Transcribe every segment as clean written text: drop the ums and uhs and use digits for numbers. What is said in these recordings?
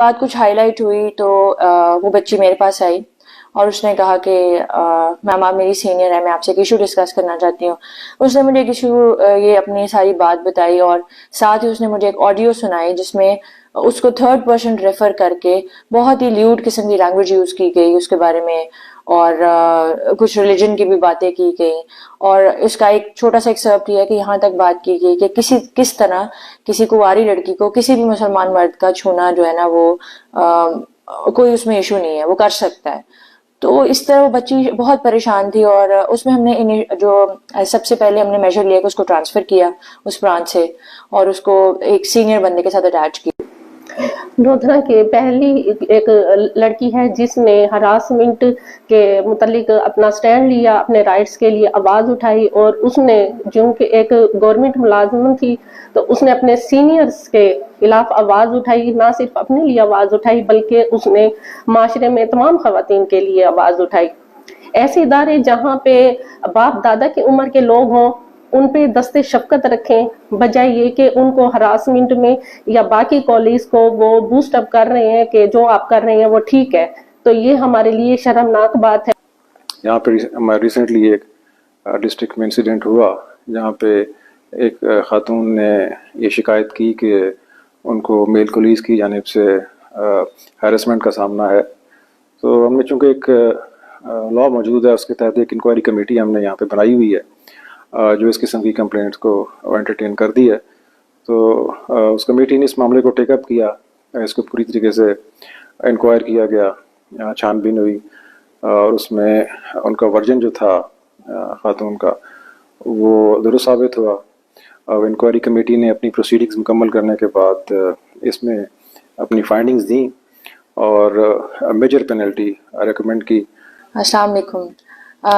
بات کچھ high light ہوئی تو وہ بچی میرے پاس آئی اور اس نے کہا کہ میم آپ میری سینئر ہے، میں آپ سے ایک ایشو ڈسکس کرنا چاہتی ہوں. اس نے مجھے ایک ایشو یہ اپنی ساری بات بتائی اور ساتھ ہی اس نے مجھے ایک آڈیو سنائی جس میں اس کو تھرڈ پرسن ریفر کر کے بہت ہی لیوڈ قسم کی لینگویج یوز کی گئی اس کے بارے میں، اور کچھ ریلیجن کی بھی باتیں کی گئی. اور اس کا ایک چھوٹا سا ایکسرپٹ یہ ہے کہ یہاں تک بات کی گئی کہ کس طرح کسی کنواری لڑکی کو کسی بھی مسلمان مرد کا چھونا جو ہے نا وہ کوئی اس میں ایشو نہیں ہے، وہ کر سکتا ہے. تو اس طرح وہ بچی بہت پریشان تھی، اور اس میں ہم نے جو سب سے پہلے ہم نے میجر لیا کہ اس کو ٹرانسفر کیا اس برانچ سے اور اس کو ایک سینئر بندے کے ساتھ اٹیچ کیا. لودھرا کے پہلی ایک لڑکی ہے جس نے ہراسمنٹ کے متعلق اپنا سٹینڈ لیا، اپنے رائٹس کے لیے آواز اٹھائی، اور اس نے جو کہ ایک گورنمنٹ ملازم تھی تو اس نے اپنے سینئرز کے خلاف آواز اٹھائی. نہ صرف اپنے لیے آواز اٹھائی بلکہ اس نے معاشرے میں تمام خواتین کے لیے آواز اٹھائی. ایسے ادارے جہاں پہ باپ دادا کی عمر کے لوگ ہوں ان پہ دست شفقت رکھیں، بجائے یہ کہ ان کو ہراسمنٹ میں یا باقی کالج کو وہ بوسٹ اپ کر رہے ہیں کہ جو آپ کر رہے ہیں وہ ٹھیک ہے. تو یہ ہمارے لیے شرمناک بات ہے. یہاں پہ ریسنٹلی ایک ڈسٹرکٹ میں انسیڈنٹ ہوا جہاں پہ ایک خاتون نے یہ شکایت کی کہ ان کو میل کولیز کی جانب سے ہیرسمنٹ کا سامنا ہے. تو ہم نے چونکہ ایک لا موجود ہے اس کے تحت ایک انکوائری کمیٹی ہم نے یہاں پہ بنائی ہوئی ہے جو اس قسم کی کمپلینٹس کو انٹرٹین کر دی ہے. تو اس کمیٹی نے اس معاملے کو ٹیک اپ کیا، اس کو پوری طریقے سے انکوائر کیا گیا، چھان بین ہوئی، اور اس میں ان کا ورژن جو تھا خاتون کا وہ درست ثابت ہوا. انکوائری کمیٹی نے اپنی پروسیڈنگز مکمل کرنے کے بعد اس میں اپنی فائنڈنگز دیں اور میجر پینلٹی ریکمینڈ کی. السلام علیکم،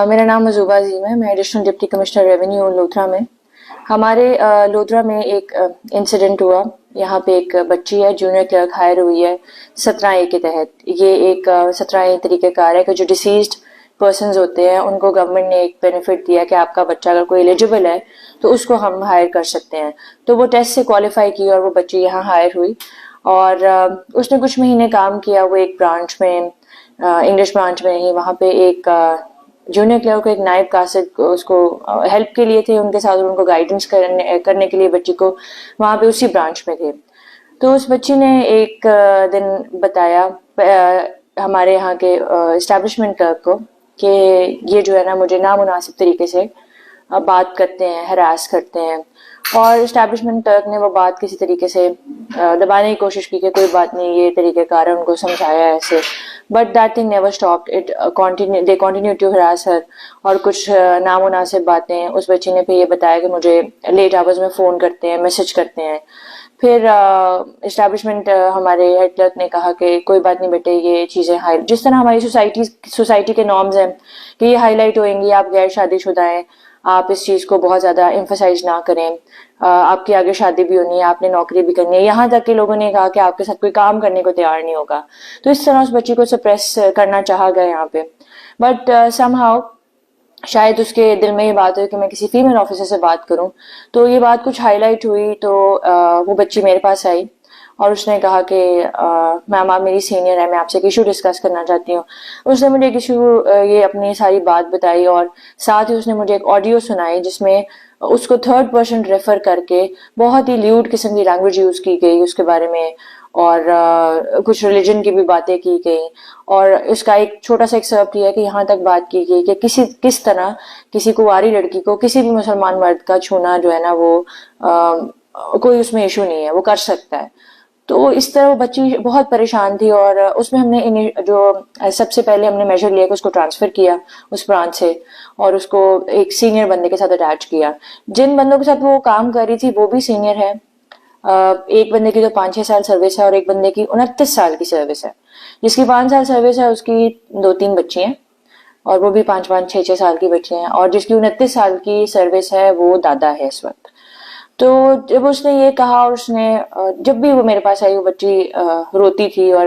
میرا نام مزوبہ عظیم ہے، میں ایڈیشنل ڈپٹی کمشنر ریونیو ہوں لودھرا میں. ہمارے لودھرا میں ایک انسیڈنٹ ہوا، یہاں پہ ایک بچی ہے جونیئر کلرک ہائر ہوئی ہے 17A کے تحت. یہ ایک 17A طریقہ کار ہے کہ جو ڈیسیزڈ پرسنز ہوتے ہیں ان کو گورنمنٹ نے ایک بینیفٹ دیا کہ آپ کا بچہ اگر کوئی ایلیجیبل ہے تو اس کو ہم ہائر کر سکتے ہیں. تو وہ ٹیسٹ سے کوالیفائی کی اور وہ بچی یہاں ہائر ہوئی، اور اس نے کچھ مہینے کام کیا. وہ ایک برانچ میں، انگلش برانچ میں نہیں، وہاں پہ ایک جونیئر کلرک کو ایک نائب قاصد اس کو ہیلپ کے لیے تھے ان کے ساتھ، ان کو گائیڈنس کرنے کے لیے بچی کو وہاں پہ اسی برانچ میں تھے. تو اس بچی نے ایک دن بتایا ہمارے یہاں کے اسٹیبلشمنٹ کلرک کو کہ یہ جو ہے نا مجھے نامناسب طریقے سے بات کرتے ہیں، ہراس کرتے ہیں. اور اسٹیبلشمنٹ کلرک نے وہ بات کسی طریقے سے دبانے کی کوشش کی کہ کوئی بات نہیں، یہ طریقہ کار ہے، ان کو سمجھایا ایسے. But that thing never stopped, they continue to harass her. اور کچھ نامناسب باتیں اس بچی نے پھر یہ بتایا کہ مجھے لیٹ آورز میں فون کرتے ہیں، میسج کرتے ہیں. پھر اسٹیبلشمنٹ ہمارے ہیڈ کلرک نے کہا کہ کوئی بات نہیں بیٹے، یہ چیزیں جس طرح ہماری سوسائٹی کے نارمز ہیں کہ یہ ہائی لائٹ ہوئیں گی، آپ غیر شادی شدہ ہیں، آپ اس چیز کو بہت زیادہ ایمفسائز نہ کریں. آپ کی آگے شادی بھی ہونی ہے، آپ نے نوکری بھی کرنی ہے، یہاں تک کہ لوگوں نے کہا کہ آپ کے ساتھ کوئی کام کرنے کو تیار نہیں ہوگا. تو اس طرح اس بچی کو سپریس کرنا چاہا گیا یہاں پہ. بٹ سم ہاؤ شاید اس کے دل میں یہ بات ہوئی کہ میں کسی فیمیل آفیسر سے بات کروں. تو یہ بات کچھ ہائی لائٹ ہوئی تو وہ بچی میرے پاس آئی اور اس نے کہا کہ میم آپ میری سینئر ہے، میں آپ سے ایک ایشو ڈسکس کرنا چاہتی ہوں. اس نے مجھے ایک ایشو یہ اپنی ساری بات بتائی اور ساتھ ہی اس نے مجھے ایک آڈیو سنائی جس میں اس کو تھرڈ پرسن ریفر کر کے بہت ہی لیوڈ قسم کی لینگویج یوز کی گئی اس کے بارے میں، اور کچھ ریلیجن کی بھی باتیں کی گئی. اور اس کا ایک چھوٹا سا ایکسرپٹ یہ ہے کہ یہاں تک بات کی گئی کہ کس طرح کسی کنواری لڑکی کو کسی بھی مسلمان مرد کا چھونا جو ہے نا وہ کوئی اس میں ایشو نہیں ہے، وہ کر سکتا ہے. تو اس طرح وہ بچی بہت پریشان تھی، اور اس میں ہم نے جو سب سے پہلے ہم نے میجر لیا کہ اس کو ٹرانسفر کیا اس برانچ سے اور اس کو ایک سینئر بندے کے ساتھ اٹیچ کیا. جن بندوں کے ساتھ وہ کام کر رہی تھی وہ بھی سینئر ہے. ایک بندے کی تو 5-6 سال سروس ہے اور ایک بندے کی 29 سال کی سروس ہے. جس کی 5 سال سروس ہے اس کی 2-3 بچی ہیں اور وہ بھی 5-5 6-6 سال کی بچی ہیں، اور جس کی 29 سال کی سروس ہے وہ دادا ہے اس وقت. تو جب اس نے یہ کہا، اور اس نے جب بھی وہ میرے پاس آئی وہ بچی روتی تھی اور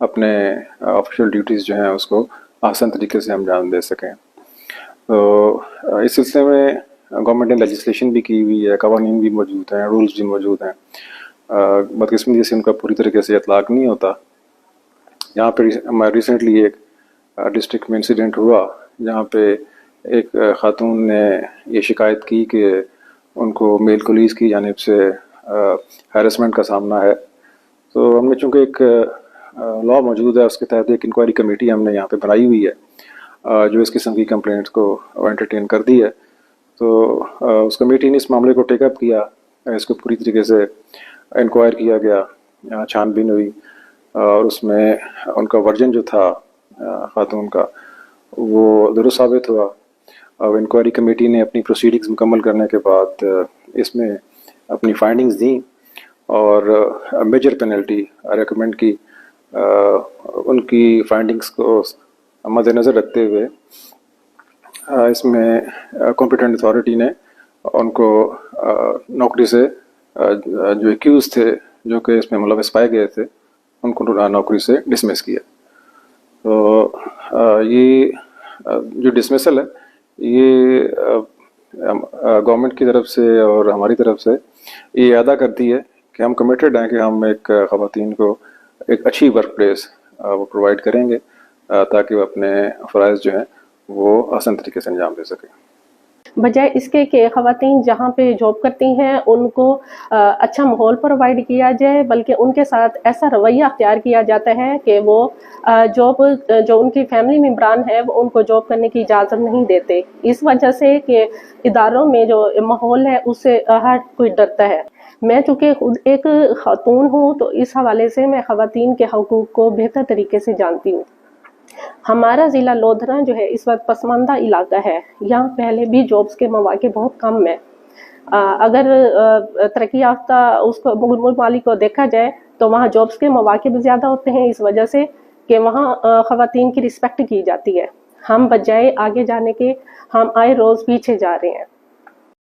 اپنے آفیشیل ڈیوٹیز جو ہیں اس کو آسان طریقے سے انجام دے سکیں. تو اس سلسلے میں گورنمنٹ نے لیجسلیشن بھی کی ہوئی ہے، قوانین بھی موجود ہیں، رولز بھی موجود ہیں. بدقسمتی سے ان کا پوری طریقے سے اطلاق نہیں ہوتا. یہاں پہ ریسنٹلی ایک ڈسٹرکٹ میں انسیڈنٹ ہوا جہاں پہ ایک خاتون نے یہ شکایت کی کہ ان کو میل کولیز کی جانب سے ہیرسمنٹ کا سامنا ہے. تو ہم نے چونکہ ایک لا موجود ہے، اس کے تحت ایک انکوائری کمیٹی ہم نے یہاں پہ بنائی ہوئی ہے جو اس قسم کی کمپلینٹس کو انٹرٹین کر دی ہے. تو اس کمیٹی نے اس معاملے کو ٹیک اپ کیا، اس کو پوری طریقے سے انکوائر کیا گیا، چھان بین ہوئی، اور اس میں ان کا ورژن جو تھا خاتون کا وہ درست ثابت ہوا. اور انکوائری کمیٹی نے اپنی پروسیڈنگز مکمل کرنے کے بعد اس میں اپنی فائنڈنگز دیں اور میجر پینلٹی ریکمینڈ کی. ان کی فائنڈنگز کو مد نظر رکھتے ہوئے اس میں کمپیٹنٹ اتھارٹی نے ان کو نوکری سے جو ایکیوز تھے جو کہ اس میں ملوث پائے گئے تھے ان کو نوکری سے ڈسمس کیا. تو یہ جو ڈسمسل ہے یہ گورنمنٹ کی طرف سے اور ہماری طرف سے یہ ادا کرتی ہے کہ ہم کمیٹڈ ہیں کہ ہم ایک خواتین کو ایک اچھی ورک پلیس وہ پرووائڈ کریں گے تاکہ وہ اپنے فرائض جو ہیں وہ آسان طریقے سے انجام دے سکیں. بجائے اس کے کہ خواتین جہاں پہ جاب کرتی ہیں ان کو اچھا ماحول پرووائڈ کیا جائے، بلکہ ان کے ساتھ ایسا رویہ اختیار کیا جاتا ہے کہ وہ جاب جو ان کی فیملی ممبران ہے وہ ان کو جاب کرنے کی اجازت نہیں دیتے، اس وجہ سے کہ اداروں میں جو ماحول ہے اس سے ہر کوئی ڈرتا ہے. میں چونکہ خود ایک خاتون ہوں تو اس حوالے سے میں خواتین کے حقوق کو بہتر طریقے سے جانتی ہوں. ہمارا ضلع لودھرا جو ہے اس وقت پسماندہ علاقہ ہے، یہاں پہلے بھی جابس کے مواقع بہت کم ہیں. اگر ترقی یافتہ اس کو ممالک کو دیکھا جائے تو وہاں جابس کے مواقع بھی زیادہ ہوتے ہیں، اس وجہ سے کہ وہاں خواتین کی رسپیکٹ کی جاتی ہے. ہم بجائے آگے جانے کے ہم آئے روز پیچھے جا رہے ہیں.